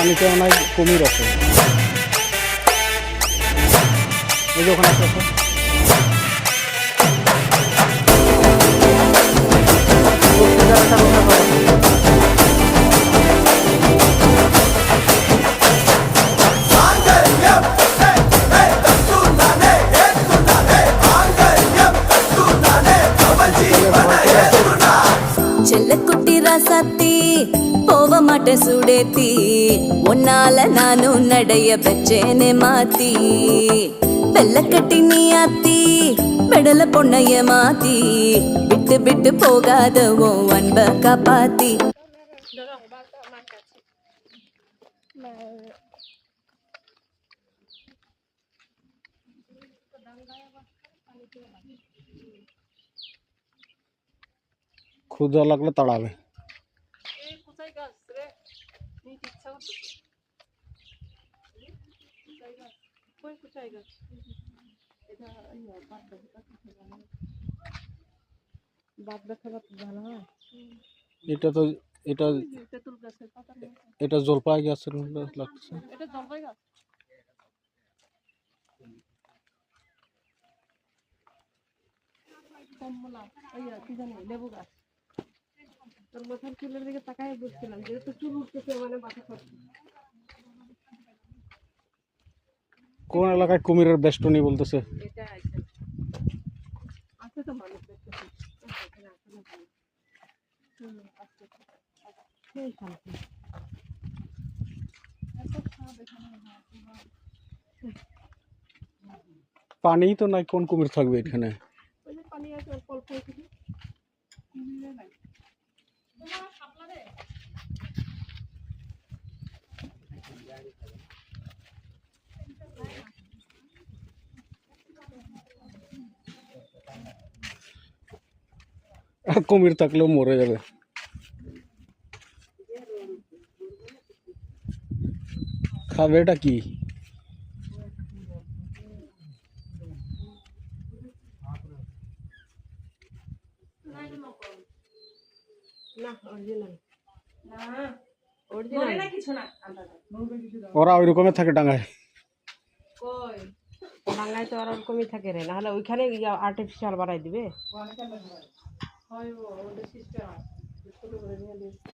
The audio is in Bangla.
পানিতে অনেক কুমির আছে। এই যে ওখানে আছে। చెల్లకుట్టి రాసత్తి పోవమాట సుడేతి ఒన్నాల నాను నడయ బెచ్చేనే మాతి ಬೆಲ್ಲಕಟ್ಟಿ ನೀ ಅತ್ತಿ ಬೆಡಲ ಪೊಣ್ಣಯ್ಯ ಮಾತಿ ಬಿಟ್ಟು ಬಿಟ್ಟು ಹೋಗಾದವೋ ಅನ್ಬ ಕಾಪಾತಿ ক্ষুধা লাগলে তাড়াবে। এটা তো এটা এটা জলপাই গাছের মতো লাগছে। লেবু গাছ তোর মাথার চুলের দিকে তাকায় বুঝছিলাম যেহেতু চুল উঠতেছে মানে মাথা খাচ্ছে। কোন এলাকায় কুমিরের বেষ্টনী বলতেছে? এটা আছে তো মানুষ দেখতেছি পানি তো নাই, কোন কুমির থাকবে এখানে? ওই যে পানি আছে অল্প অল্প এখানে নাই। কুমির থাকলেও মরে যাবে। খাবে এটা কি? ওরা ওই রকমের থাকে ডাঙায়। ডাঙায় তো আর ওরকমই থাকে রে, নাহলে ওইখানে আর্টিফিশিয়াল বানাই দিবে।